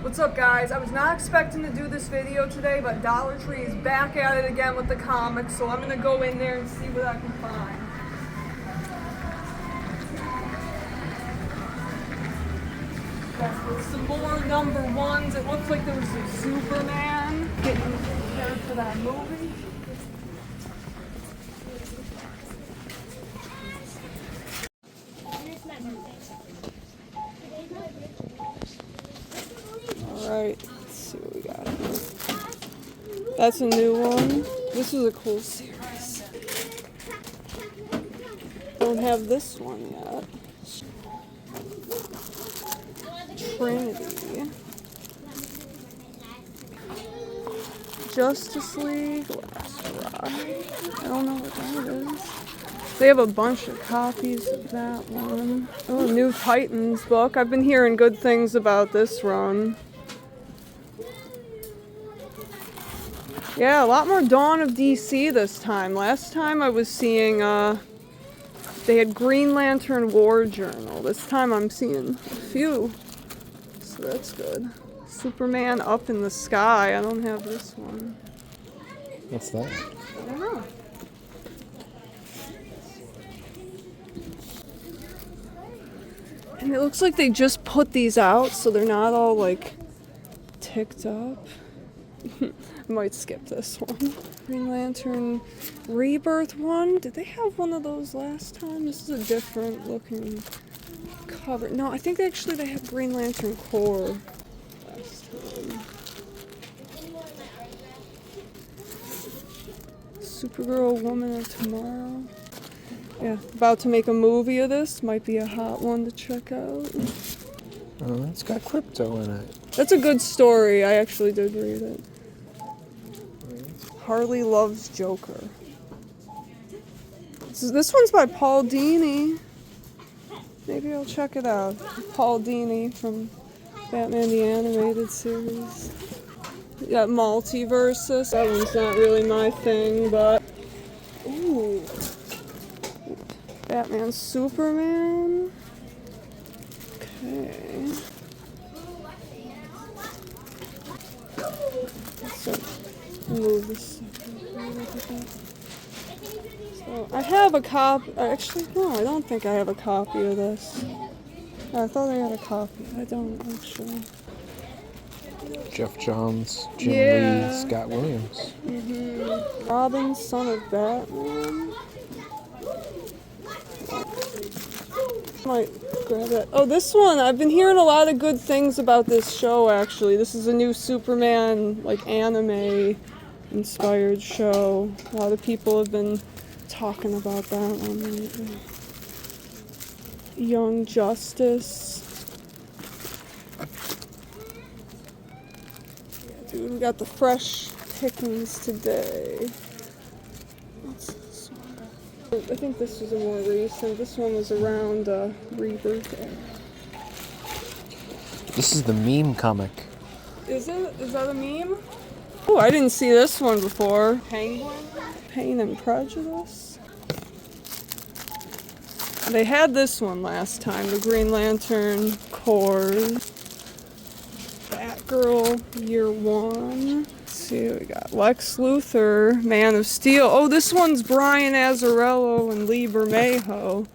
What's up, guys? I was not expecting to do this video today, but Dollar Tree is back at it again with the comics, so I'm gonna go in there and see what I can find. With some more number ones. It looks like there was some Superman getting prepared for that movie. Alright, let's see what we got. That's a new one. This is a cool series. Don't have this one yet. Trinity. Justice League. Last Ride. I don't know what that is. They have a bunch of copies of that one. Oh, new Titans book. I've been hearing good things about this run. Yeah, a lot more Dawn of DC this time. Last time I was seeing, they had Green Lantern War Journal. This time I'm seeing a few. So that's good. Superman Up in the Sky. I don't have this one. What's that? I don't know. And it looks like they just put these out, so they're not all like ticked up. I might skip this one. Green Lantern Rebirth one. Did they have one of those last time? This is a different looking cover. No, I think actually they had Green Lantern Corps last time. Supergirl Woman of Tomorrow. Yeah, about to make a movie of this. Might be a hot one to check out. Oh, it's got crypto in it. That's a good story. I actually did read it. Harley Loves Joker. This one's by Paul Dini. Maybe I'll check it out. Paul Dini from Batman the Animated Series. You got Multiversus. That one's not really my thing, but... Ooh. Batman Superman. Okay. So, move this. So, I have a copy. Actually, no, I don't think I have a copy of this. I thought I had a copy. I don't, actually. Jeff Johns, Jim Lee, Scott Williams. Robin, Son of Batman. Might grab it. Oh, this one, I've been hearing a lot of good things about this show, actually. This is a new Superman, like, anime inspired show. A lot of people have been talking about that one lately. Young Justice. Yeah, dude, we got the fresh pickings today. What's this one? I think this was a more recent. This one was around Rebirth era. This is the meme comic. Is it? Is that a meme? Oh, I didn't see this one before. Penguin? Pain and Prejudice? They had this one last time, the Green Lantern Corps. Batgirl Year One. Let's see what we got. Lex Luthor, Man of Steel. Oh, this one's Brian Azzarello and Lee Bermejo.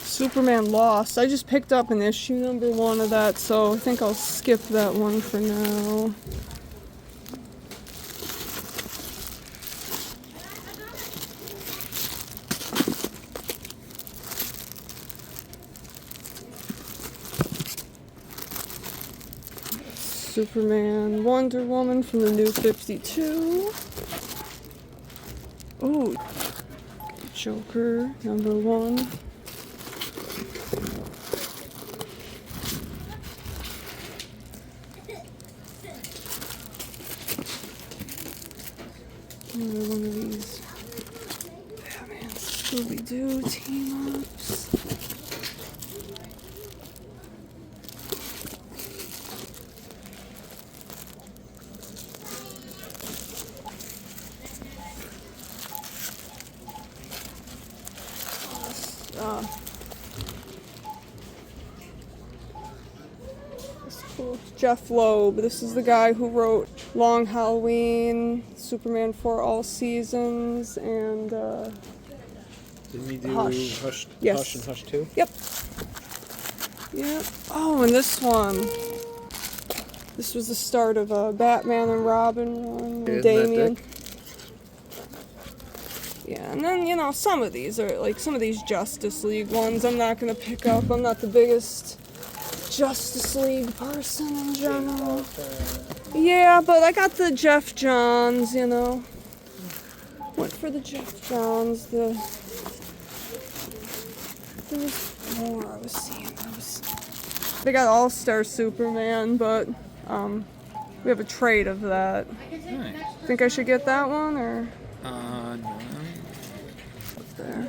Superman Lost. I just picked up an issue number 1 of that, so I think I'll skip that one for now. Superman, Wonder Woman from the New 52. Oh, Joker, number 1. Another one of these Batman Scooby-Doo team-ups. That's cool. Jeff Loeb. This is the guy who wrote Long Halloween, Superman for All Seasons, and Didn't he do Hush. Hush, Yes. Hush and Hush 2? Yep. Yep. Oh, and this one. This was the start of a Batman and Robin one. Isn't Damian. that Dick? Yeah, and then, you know, some of these are, like, some of these Justice League ones I'm not going to pick up. I'm not the biggest Justice League person in general. Yeah, but I got the Jeff Johns, you know. Went for the Jeff Johns. There was more I was seeing. They got All-Star Superman, but we have a trade of that. Nice. Think I should get that one, or? No. Up there.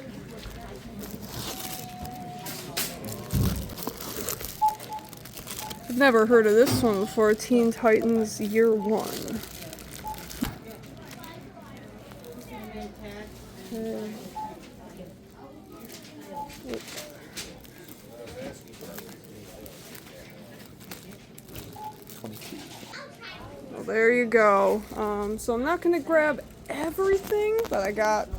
I've never heard of this one before. Teen Titans Year 1. Okay. Well, there you go. So I'm not going to grab everything, but I got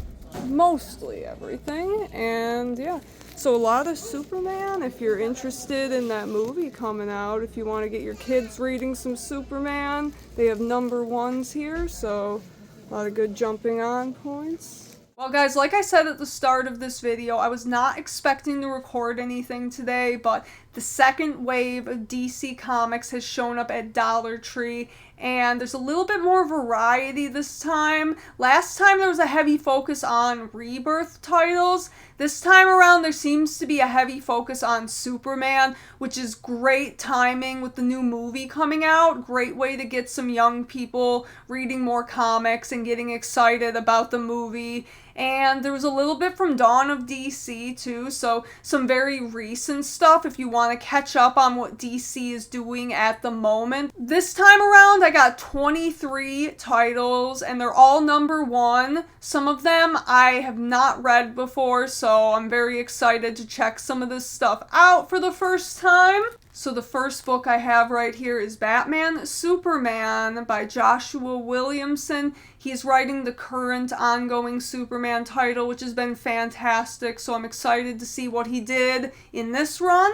mostly everything. And yeah, so a lot of Superman. If you're interested in that movie coming out, if you want to get your kids reading some Superman, they have #1s here, so a lot of good jumping on points. Well guys, like I said at the start of this video, I was not expecting to record anything today, but the second wave of DC Comics has shown up at Dollar Tree, and there's a little bit more variety this time. Last time there was a heavy focus on Rebirth titles. This time around there seems to be a heavy focus on Superman, which is great timing with the new movie coming out. Great way to get some young people reading more comics and getting excited about the movie. And there was a little bit from Dawn of DC too, so some very recent stuff if you want to catch up on what DC is doing at the moment. This time around I got 23 titles and they're all #1. Some of them I have not read before, so I'm very excited to check some of this stuff out for the first time. So the first book I have right here is Batman Superman by Joshua Williamson. He's writing the current ongoing Superman title, which has been fantastic, so I'm excited to see what he did in this run.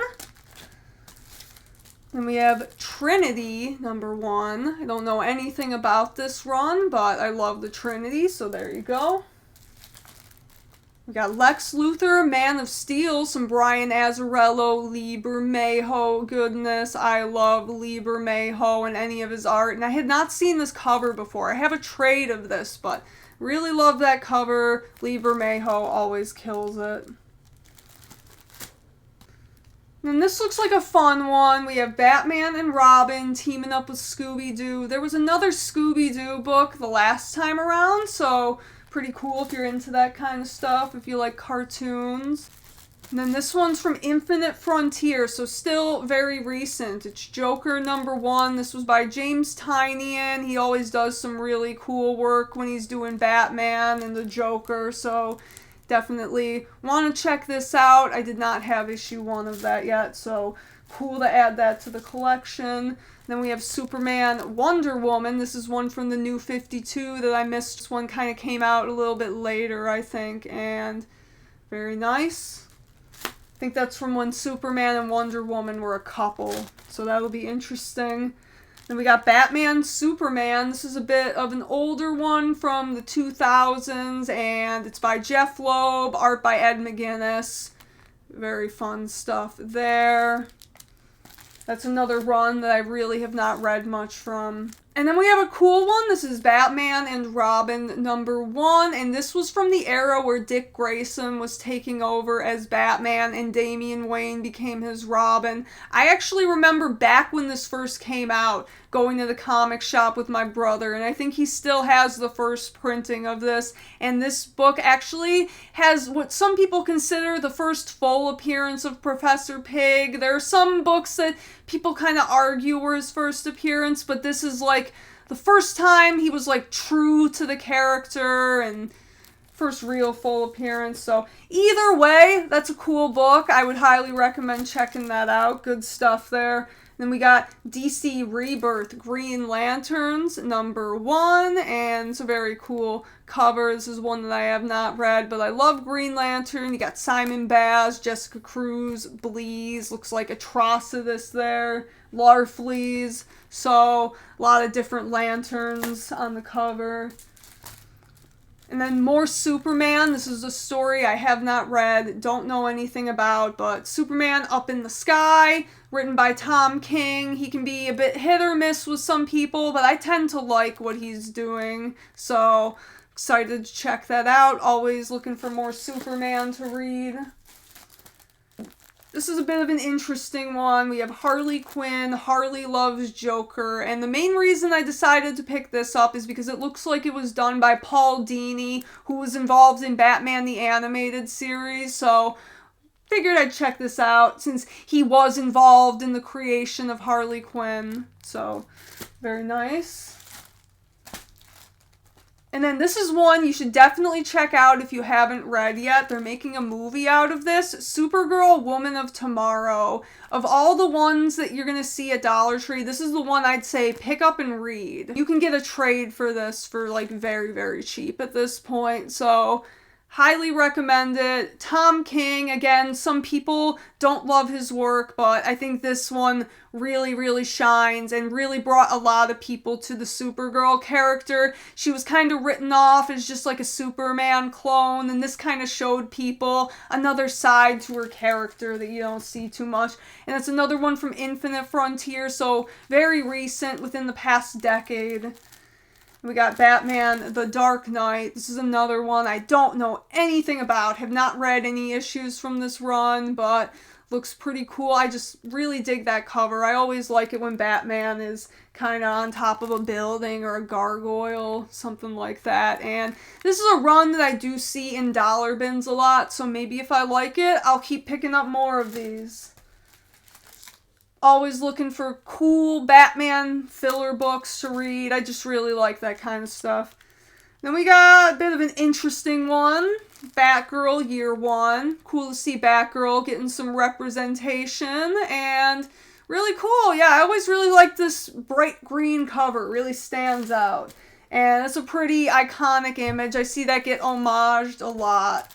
Then we have Trinity #1. I don't know anything about this run, but I love the Trinity, so there you go. We got Lex Luthor, Man of Steel, some Brian Azzarello, Lee Bermejo. Goodness, I love Lee Bermejo and any of his art. And I had not seen this cover before. I have a trade of this, but really love that cover. Lee Bermejo always kills it. And this looks like a fun one. We have Batman and Robin teaming up with Scooby-Doo. There was another Scooby-Doo book the last time around, so pretty cool if you're into that kind of stuff, if you like cartoons. And then this one's from Infinite Frontier, so still very recent. It's Joker #1. This was by James Tynion. He always does some really cool work when he's doing Batman and the Joker, so definitely want to check this out. I did not have issue 1 of that yet, so cool to add that to the collection. Then we have Superman Wonder Woman. This is one from the New 52 that I missed. This one kind of came out a little bit later, I think, and very nice. I think that's from when Superman and Wonder Woman were a couple, so that'll be interesting. Then we got Batman Superman. This is a bit of an older one from the 2000s, and it's by Jeff Loeb, art by Ed McGuinness. Very fun stuff there. That's another run that I really have not read much from. And then we have a cool one. This is Batman and Robin #1, and this was from the era where Dick Grayson was taking over as Batman and Damian Wayne became his Robin. I actually remember back when this first came out, going to the comic shop with my brother, and I think he still has the first printing of this, and this book actually has what some people consider the first full appearance of Professor Pig. There are some books that people kind of argue were his first appearance, but this is like the first time he was like true to the character and first real full appearance. So either way, that's a cool book. I would highly recommend checking that out. Good stuff there. Then we got DC Rebirth Green Lanterns #1, and it's a very cool cover. This is one that I have not read, but I love Green Lantern. You got Simon Baz, Jessica Cruz, Bleeze, looks like Atrocitus there, Larfleeze. So a lot of different lanterns on the cover. And then more Superman. This is a story I have not read, don't know anything about, but Superman Up in the Sky, written by Tom King. He can be a bit hit or miss with some people, but I tend to like what he's doing, so excited to check that out. Always looking for more Superman to read. This is a bit of an interesting one. We have Harley Quinn, Harley Loves Joker, and the main reason I decided to pick this up is because it looks like it was done by Paul Dini, who was involved in Batman the Animated Series, so figured I'd check this out since he was involved in the creation of Harley Quinn. So, very nice. And then this is one you should definitely check out if you haven't read yet. They're making a movie out of this. Supergirl Woman of Tomorrow. Of all the ones that you're going to see at Dollar Tree, this is the one I'd say pick up and read. You can get a trade for this for like very, very cheap at this point. So highly recommend it. Tom King, again, some people don't love his work, but I think this one really, really shines and really brought a lot of people to the Supergirl character. She was kind of written off as just like a Superman clone, and this kind of showed people another side to her character that you don't see too much. And it's another one from Infinite Frontier, so very recent, within the past decade. We got Batman The Dark Knight. This is another one I don't know anything about. Have not read any issues from this run, but looks pretty cool. I just really dig that cover. I always like it when Batman is kind of on top of a building or a gargoyle, something like that. And this is a run that I do see in dollar bins a lot, so maybe if I like it, I'll keep picking up more of these. Always looking for cool Batman filler books to read. I just really like that kind of stuff. Then we got a bit of an interesting one. Batgirl Year 1. Cool to see Batgirl getting some representation. And really cool. Yeah, I always really like this bright green cover. It really stands out. And it's a pretty iconic image. I see that get homaged a lot.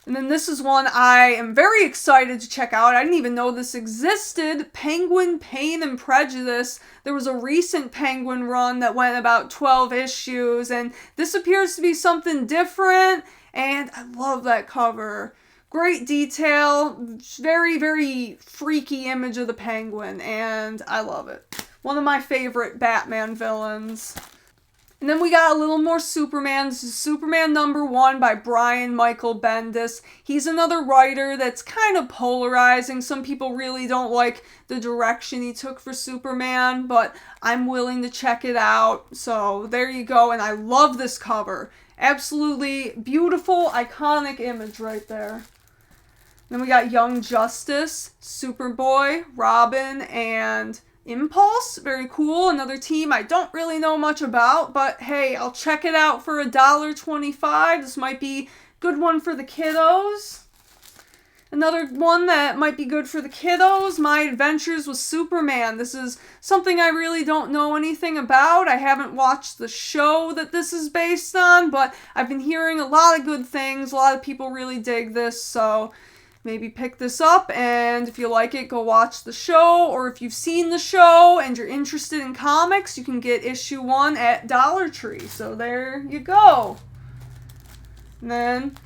And then this is one I am very excited to check out. I didn't even know this existed. Penguin Pain and Prejudice. There was a recent Penguin run that went about 12 issues, and this appears to be something different, and I love that cover. Great detail, very, very freaky image of the Penguin, and I love it. One of my favorite Batman villains. And then we got a little more Superman. This is Superman #1 by Brian Michael Bendis. He's another writer that's kind of polarizing. Some people really don't like the direction he took for Superman, but I'm willing to check it out. So there you go. And I love this cover. Absolutely beautiful, iconic image right there. Then we got Young Justice, Superboy, Robin, and Impulse. Very cool. Another team I don't really know much about, but hey, I'll check it out for $1.25. This might be a good one for the kiddos. Another one that might be good for the kiddos, My Adventures with Superman. This is something I really don't know anything about. I haven't watched the show that this is based on, but I've been hearing a lot of good things. A lot of people really dig this, so maybe pick this up, and if you like it, go watch the show, or if you've seen the show and you're interested in comics, you can get issue 1 at Dollar Tree. So there you go. And then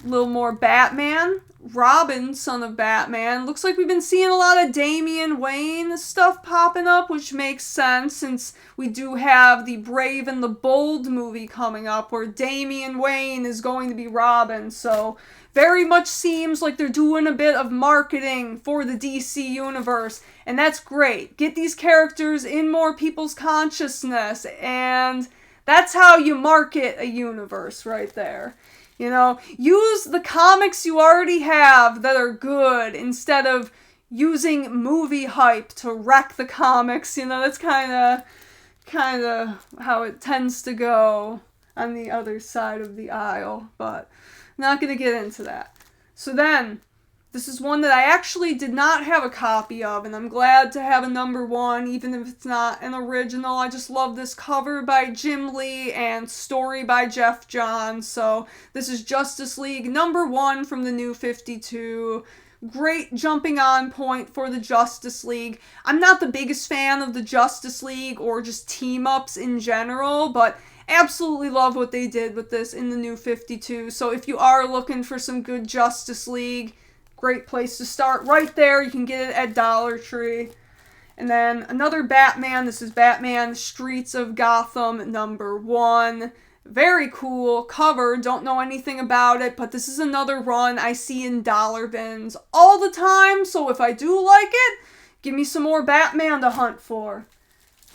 a little more Batman. Robin, son of Batman. Looks like we've been seeing a lot of Damian Wayne stuff popping up, which makes sense since we do have the Brave and the Bold movie coming up where Damian Wayne is going to be Robin. So very much seems like they're doing a bit of marketing for the DC universe, and that's great. Get these characters in more people's consciousness, and that's how you market a universe right there. You know, use the comics you already have that are good instead of using movie hype to wreck the comics. You know, that's kind of how it tends to go. on the other side of the aisle, but not going to get into that. So then, this is one that I actually did not have a copy of, and I'm glad to have a number one, even if it's not an original. I just love this cover by Jim Lee and story by Jeff Johns. So this is Justice League number one from the New 52. Great jumping on point for the Justice League. I'm not the biggest fan of the Justice League or just team-ups in general, but absolutely love what they did with this in the New 52. So if you are looking for some good Justice League, great place to start. Right there, you can get it at Dollar Tree. And then another Batman. This is Batman Streets of Gotham number one. Very cool cover. Don't know anything about it, but this is another run I see in dollar bins all the time. So if I do like it, give me some more Batman to hunt for.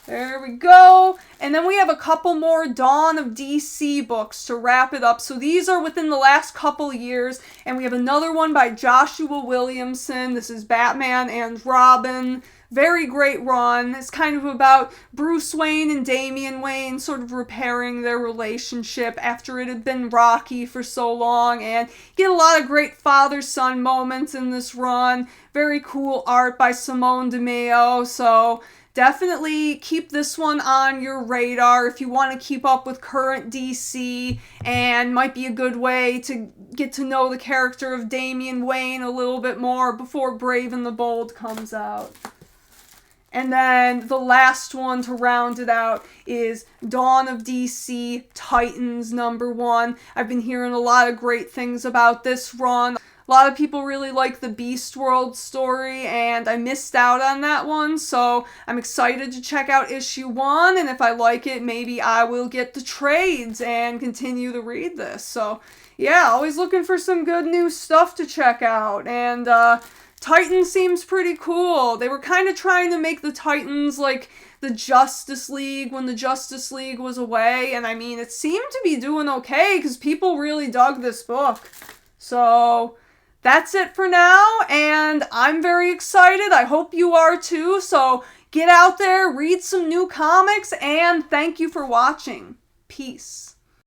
There we go. And then we have a couple more Dawn of DC books to wrap it up. So these are within the last couple years. And we have another one by Joshua Williamson. This is Batman and Robin. Very great run. It's kind of about Bruce Wayne and Damian Wayne sort of repairing their relationship after it had been rocky for so long. And get a lot of great father-son moments in this run. Very cool art by Simone DeMeo. So definitely keep this one on your radar if you want to keep up with current DC, and might be a good way to get to know the character of Damian Wayne a little bit more before Brave and the Bold comes out. And then the last one to round it out is Dawn of DC Titans number one. I've been hearing a lot of great things about this run. A lot of people really like the Beast World story, and I missed out on that one, so I'm excited to check out issue 1, and if I like it, maybe I will get the trades and continue to read this. So, yeah, always looking for some good new stuff to check out, and Titans seems pretty cool. They were kind of trying to make the Titans like the Justice League when the Justice League was away, and I mean, it seemed to be doing okay, because people really dug this book. So that's it for now, and I'm very excited. I hope you are too. So get out there, read some new comics, and thank you for watching. Peace.